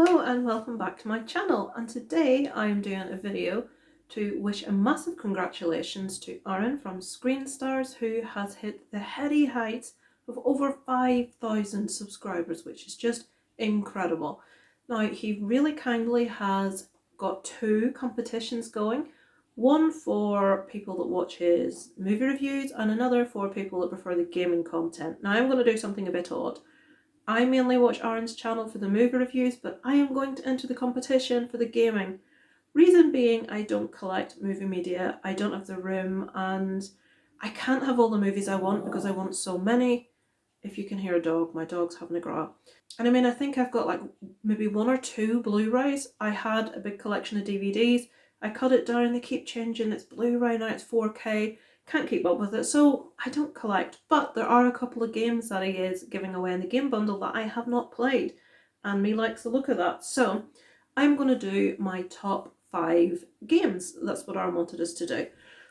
Hello and welcome back to my channel, and today I am doing a video to wish a massive congratulations to Aaron from Screen Stars, who has hit the heady heights of over 5,000 subscribers, which is just incredible. Now, he really kindly has got 2 competitions going, one for people that watch his movie reviews and another for people that prefer the gaming content. Now, I'm going to do something a bit odd. I mainly watch Aaron's channel for the movie reviews, but I am going to enter the competition for the gaming. Reason being, I don't collect movie media, I don't have the room, and I can't have all the movies I want because I want so many. If you can hear a dog, my dog's having a growl. And I mean, I think I've got like maybe 1 or 2 Blu-rays. I had a big collection of DVDs. I cut it down, they keep changing, it's Blu-ray, now it's 4K. Can't keep up with it, so I don't collect, but there are a couple of games that he is giving away in the game bundle that I have not played, and me likes the look of that. So I'm going to do my top 5 games. That's what Aaron wanted us to do.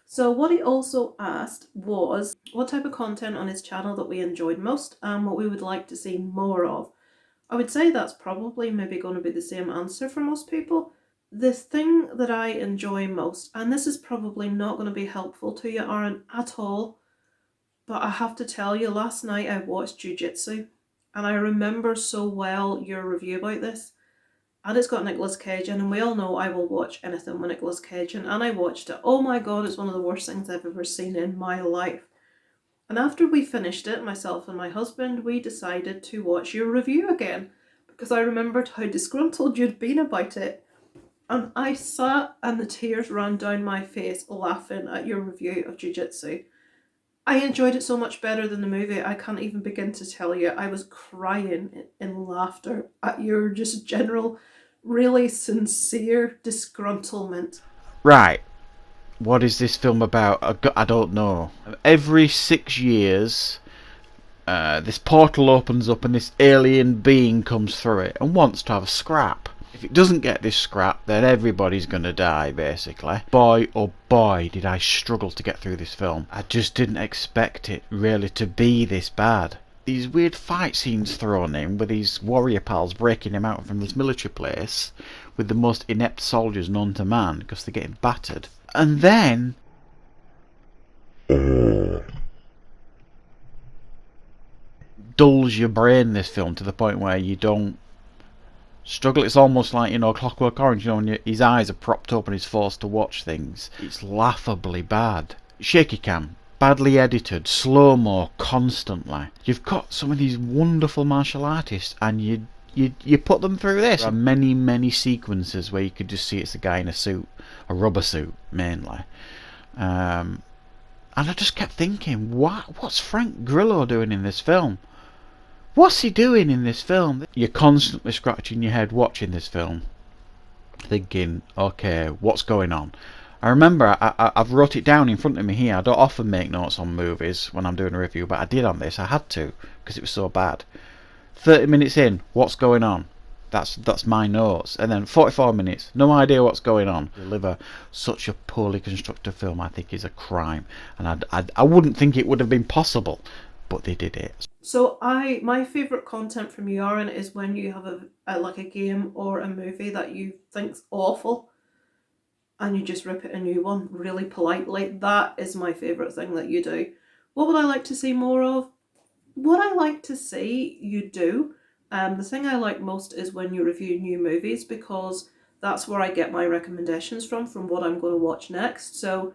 So what he also asked was what type of content on his channel that we enjoyed most and what we would like to see more of. I would say that's probably maybe going to be the same answer for most people. The thing that I enjoy most, and this is probably not going to be helpful to you, Aaron, at all, but I have to tell you, last night I watched Jiu-Jitsu, and I remember so well your review about this, and it's got Nicolas Cage in, and we all know I will watch anything with Nicolas Cage in, and I watched it. Oh my god, it's one of the worst things I've ever seen in my life. And after we finished it, myself and my husband, we decided to watch your review again, because I remembered how disgruntled you'd been about it. And I sat and the tears ran down my face laughing at your review of Jiu-Jitsu. I enjoyed it so much better than the movie, I can't even begin to tell you. I was crying in laughter at your just general, really sincere disgruntlement. Right, what is this film about? I don't know. Every 6 years, this portal opens up and this alien being comes through it and wants to have a scrap. If it doesn't get this scrap, then everybody's gonna die, basically. Boy, oh boy, did I struggle to get through this film. I just didn't expect it really to be this bad. These weird fight scenes thrown in with these warrior pals breaking him out from this military place with the most inept soldiers known to man because they're getting battered. And then dulls your brain, this film, to the point where you don't struggle. It's almost like, Clockwork Orange, when his eyes are propped up and he's forced to watch things. It's laughably bad. Shaky cam, badly edited, slow-mo constantly. You've got some of these wonderful martial artists and you put them through this. There are many sequences where you could just see it's a guy in a suit, a rubber suit mainly. And I just kept thinking, what's Frank Grillo doing in this film? What's he doing in this film? You're constantly scratching your head watching this film, thinking, okay, what's going on? I remember I've wrote it down in front of me here. I don't often make notes on movies when I'm doing a review, but I did on this. I had to, because it was so bad. 30 minutes in, what's going on? That's my notes. And then 44 minutes, no idea what's going on. To deliver such a poorly constructed film, I think, is a crime. And I wouldn't think it would have been possible, but they did it. So my favourite content from you, Aaron, is when you have a game or a movie that you think's awful and you just rip it a new one really politely. That is my favourite thing that you do. What would I like to see more of? What I like to see you do, the thing I like most is when you review new movies, because that's where I get my recommendations from what I'm going to watch next. So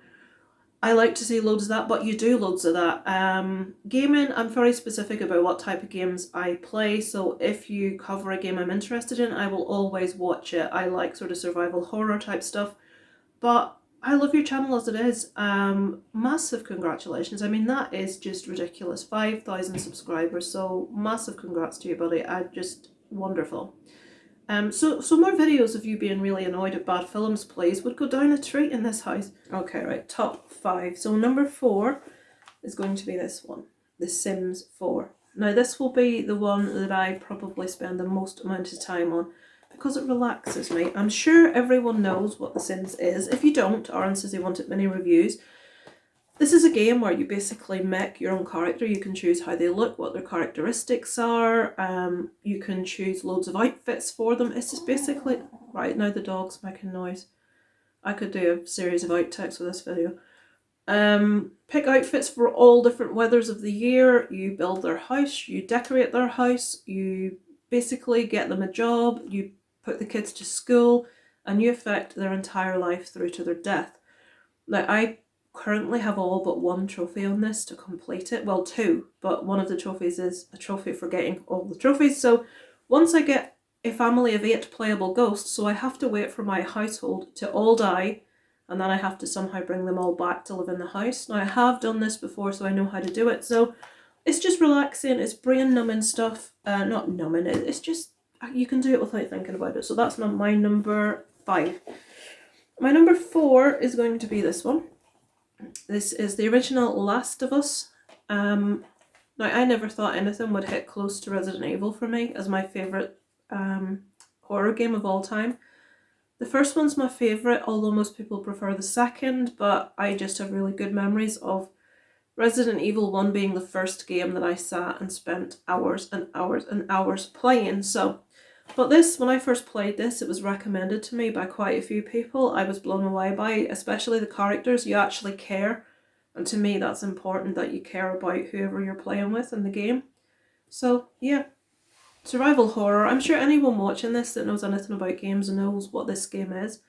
I like to see loads of that, but you do loads of that. Gaming, I'm very specific about what type of games I play, so if you cover a game I'm interested in, I will always watch it. I like sort of survival horror type stuff, but I love your channel as it is. Massive congratulations. I mean, that is just ridiculous. 5,000 subscribers, so massive congrats to you, buddy. Wonderful. So more videos of you being really annoyed at bad films, please, would go down a treat in this house. Okay, right, top 5. So number 4 is going to be this one, The Sims 4. Now this will be the one that I probably spend the most amount of time on because it relaxes me. I'm sure everyone knows what The Sims is. If you don't, Aaron says he wanted mini reviews. This is a game where you basically make your own character. You can choose how they look, what their characteristics are. You can choose loads of outfits for them. It's just basically... Right, now the dog's making noise. I could do a series of outtakes for this video. Pick outfits for all different weathers of the year. You build their house, you decorate their house, you basically get them a job, you put the kids to school, and you affect their entire life through to their death. Now, I currently have all but one trophy on this to complete it. Well, two, but one of the trophies is a trophy for getting all the trophies. So once I get a family of 8 playable ghosts, so I have to wait for my household to all die, and then I have to somehow bring them all back to live in the house. Now, I have done this before, so I know how to do it. So it's just relaxing, it's brain numbing stuff. Not numbing, it's just, you can do it without thinking about it. So that's not my number 5. My number 4 is going to be this one. This is the original Last of Us. Now, I never thought anything would hit close to Resident Evil for me as my favourite horror game of all time. The first one's my favourite, although most people prefer the second, but I just have really good memories of Resident Evil 1 being the first game that I sat and spent hours and hours and hours playing. But this, when I first played this, it was recommended to me by quite a few people. I was blown away by it, especially the characters. You actually care, and to me that's important, that you care about whoever you're playing with in the game. So yeah, survival horror. I'm sure anyone watching this that knows anything about games knows what this game is.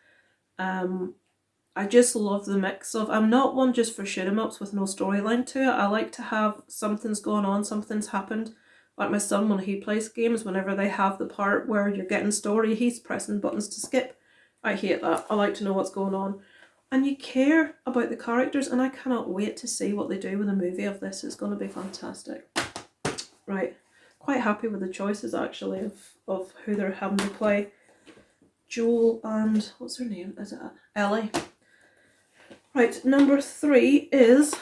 I just love the mix of... I'm not one just for shoot 'em ups with no storyline to it. I like to have something's going on, something's happened. Like my son, when he plays games, whenever they have the part where you're getting story, he's pressing buttons to skip. I hate that. I like to know what's going on. And you care about the characters, and I cannot wait to see what they do with a movie of this. It's going to be fantastic. Right. Quite happy with the choices, actually, of who they're having to play. Joel and... what's her name? Is it Ellie? Right, number 3 is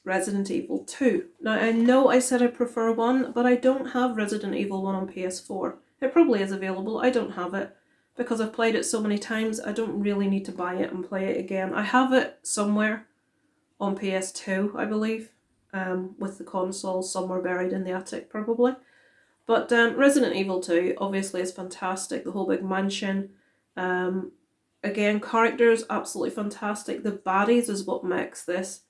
Resident Evil 2. Now, I know I said I prefer 1, but I don't have Resident Evil 1 on PS4. It probably is available. I don't have it. Because I've played it so many times, I don't really need to buy it and play it again. I have it somewhere on PS2, I believe, with the console somewhere buried in the attic, probably. But Resident Evil 2 obviously is fantastic. The whole big mansion. Again, characters, absolutely fantastic. The baddies is what makes this.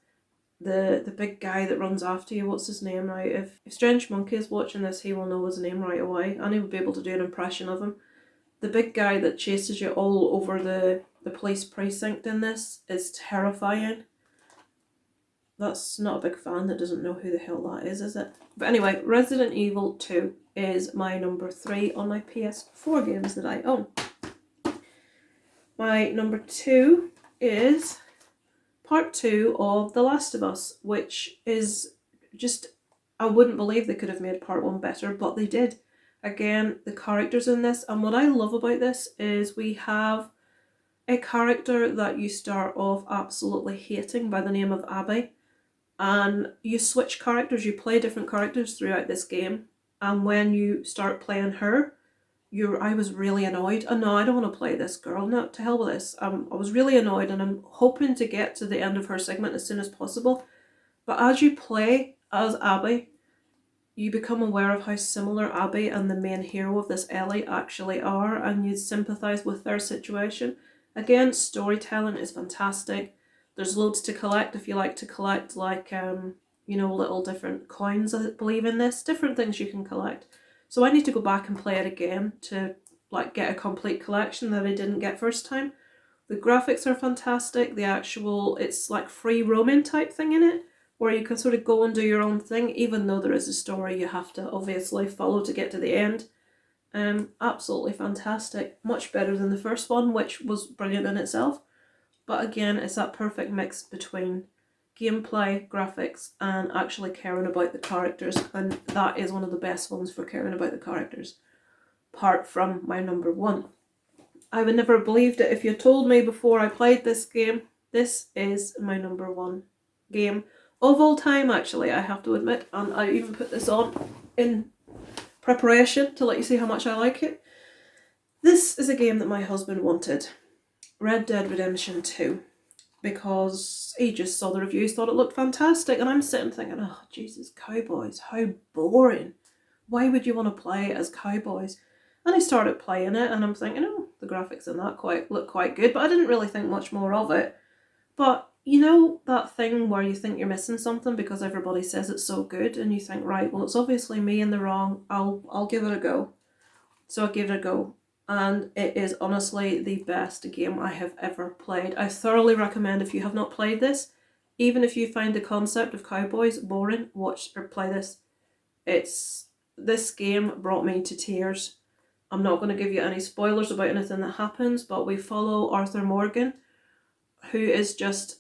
The big guy that runs after you, what's his name now? If Strange Monkey is watching this, he will know his name right away, and he would be able to do an impression of him. The big guy that chases you all over the police precinct in this is terrifying. That's not a big fan that doesn't know who the hell that is it? But anyway, Resident Evil 2 is my number 3 on my PS4 games that I own. My number 2 is part 2 of The Last of Us, which is just... I wouldn't believe they could have made part 1 better, but they did. Again, the characters in this, and what I love about this is we have a character that you start off absolutely hating by the name of Abby, and you switch characters, you play different characters throughout this game, and when you start playing her, I was really annoyed. Oh no, I don't want to play this girl. No, to hell with this. I was really annoyed, and I'm hoping to get to the end of her segment as soon as possible. But as you play as Abby, you become aware of how similar Abby and the main hero of this Ellie actually are, and you sympathise with their situation. Again, storytelling is fantastic. There's loads to collect if you like to collect, like, little different coins, I believe, in this. Different things you can collect. So I need to go back and play it again to get a complete collection that I didn't get first time. The graphics are fantastic. It's like free roaming type thing in it, where you can sort of go and do your own thing, even though there is a story you have to obviously follow to get to the end. Absolutely fantastic. Much better than the first one, which was brilliant in itself. But again, it's that perfect mix between gameplay, graphics, and actually caring about the characters, and that is one of the best ones for caring about the characters, apart from my number 1. I would never have believed it if you told me before I played this game. This is my number 1 game of all time, actually, I have to admit, and I even put this on in preparation to let you see how much I like it. This is a game that my husband wanted. Red Dead Redemption 2. because he just saw the reviews, thought it looked fantastic, and I'm sitting thinking, oh Jesus, cowboys, how boring. Why would you want to play as cowboys? And I started playing it, and I'm thinking, oh, the graphics in that look quite good, but I didn't really think much more of it. But you know that thing where you think you're missing something because everybody says it's so good, and you think, right, well, it's obviously me in the wrong. I'll give it a go. So I gave it a go, and it is honestly the best game I have ever played. I thoroughly recommend, if you have not played this, even if you find the concept of cowboys boring, watch or play this. This game brought me to tears. I'm not going to give you any spoilers about anything that happens, but we follow Arthur Morgan, who is just...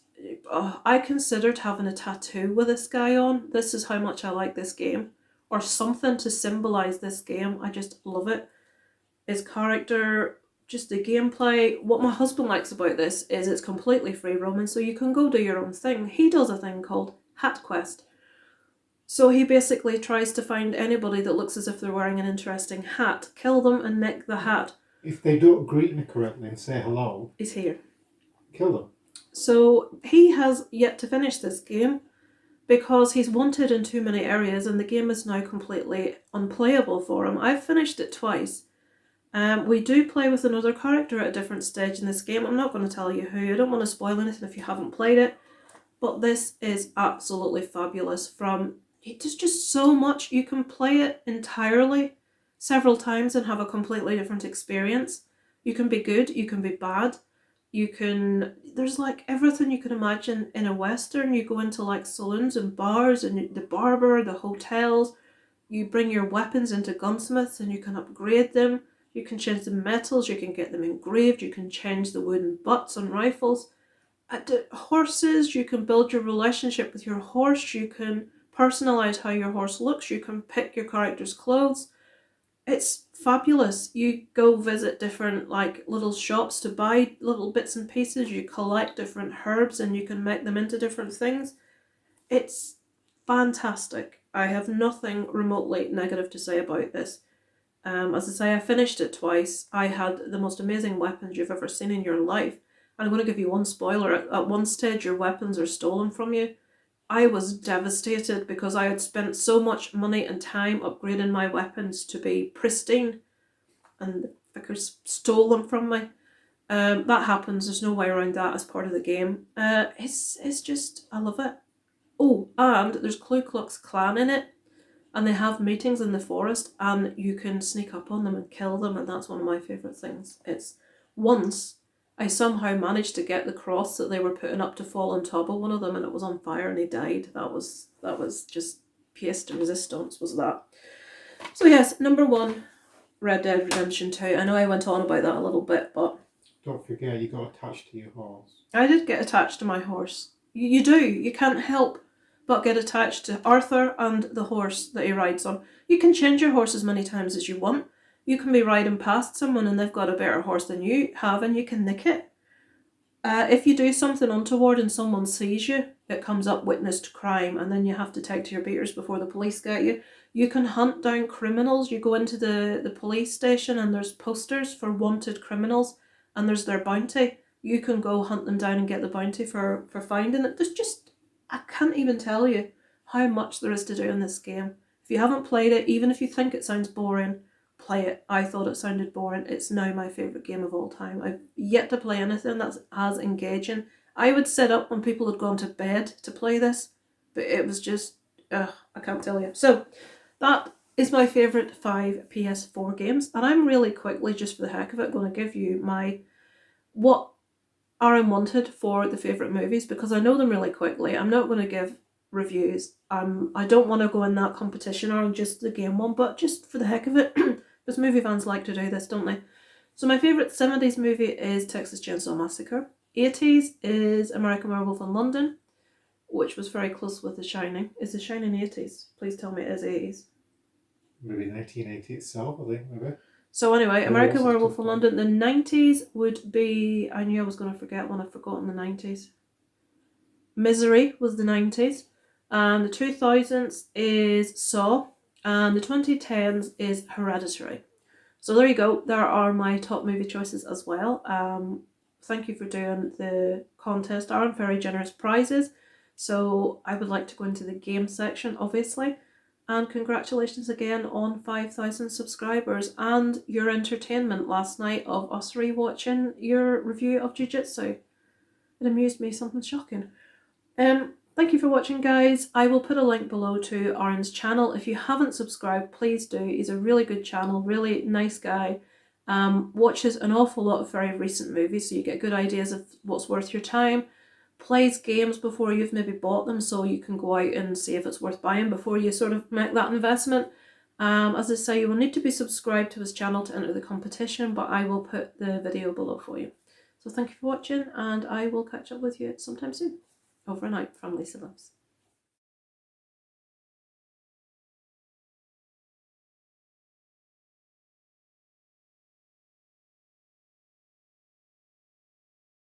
I considered having a tattoo with this guy on. This is how much I like this game. Or something to symbolise this game. I just love it. His character, just the gameplay. What my husband likes about this is it's completely free roaming, so you can go do your own thing. He does a thing called Hat Quest. So he basically tries to find anybody that looks as if they're wearing an interesting hat, kill them and nick the hat. If they don't greet me correctly and say hello, he's here. Kill them. So he has yet to finish this game because he's wanted in too many areas and the game is now completely unplayable for him. I've finished it twice. We do play with another character at a different stage in this game. I'm not going to tell you who. I don't want to spoil anything if you haven't played it. But this is absolutely fabulous. There's just so much. You can play it entirely several times and have a completely different experience. You can be good, you can be bad. There's like everything you can imagine in a Western. You go into like saloons and bars and the barber, the hotels. You bring your weapons into gunsmiths and you can upgrade them. You can change the metals, you can get them engraved, you can change the wooden butts on rifles. At the horses, you can build your relationship with your horse, you can personalise how your horse looks, you can pick your character's clothes. It's fabulous. You go visit different like little shops to buy little bits and pieces, you collect different herbs and you can make them into different things. It's fantastic. I have nothing remotely negative to say about this. As I say, I finished it twice. I had the most amazing weapons you've ever seen in your life. And I'm going to give you one spoiler. At one stage, your weapons are stolen from you. I was devastated because I had spent so much money and time upgrading my weapons to be pristine. And the fuckers stole them from me. That happens. There's no way around that as part of the game. It's just, I love it. Oh, and there's Ku Klux Klan in it. And they have meetings in the forest and you can sneak up on them and kill them, and that's one of my favourite things. Once I somehow managed to get the cross that they were putting up to fall on top of one of them and it was on fire and he died. That was just pièce de résistance, was that. So yes, number 1, Red Dead Redemption 2. I know I went on about that a little bit, but... Don't forget, you got attached to your horse. I did get attached to my horse. You do. You can't help but get attached to Arthur and the horse that he rides on. You can change your horse as many times as you want. You can be riding past someone and they've got a better horse than you have and you can nick it. If you do something untoward and someone sees you, it comes up witnessed crime and then you have to take to your beaters before the police get you. You can hunt down criminals. You go into the police station and there's posters for wanted criminals and there's their bounty. You can go hunt them down and get the bounty for finding it. I can't even tell you how much there is to do in this game. If you haven't played it, even if you think it sounds boring, play it. I thought it sounded boring. It's now my favourite game of all time. I've yet to play anything that's as engaging. I would sit up when people had gone to bed to play this, but it was just, I can't tell you. So that is my favourite 5 PS4 games, and I'm really quickly, just for the heck of it, going to give you what are wanted for the favourite movies because I know them really quickly. I'm not going to give reviews. I don't want to go in that competition or just the game one, but just for the heck of it, because movie fans like to do this, don't they? So my favourite 70s movie is Texas Chainsaw Massacre. 80s is American Werewolf in London, which was very close with The Shining. Is The Shining 80s? Please tell me it is 80s. Maybe 1980 itself, I think, maybe. So anyway, American Werewolf in London. The 90s would be... I knew I was going to forget one. I've forgotten the 90s. Misery was the 90s. And the 2000s is Saw. And the 2010s is Hereditary. So there you go. There are my top movie choices as well. thank you for doing the contest. Aaron, very generous prizes. So I would like to go into the game section, obviously. And congratulations again on 5,000 subscribers and your entertainment last night of us rewatching your review of Jiu-Jitsu. It amused me, something shocking. Thank you for watching, guys. I will put a link below to Aaron's channel. If you haven't subscribed, please do. He's a really good channel, really nice guy. Watches an awful lot of very recent movies, so you get good ideas of what's worth your time. Plays games before you've maybe bought them, so you can go out and see if it's worth buying before you sort of make that investment. As I say, you will need to be subscribed to his channel to enter the competition, but I will put the video below for you. So thank you for watching, and I will catch up with you sometime soon. Over and out from Lisa Lives.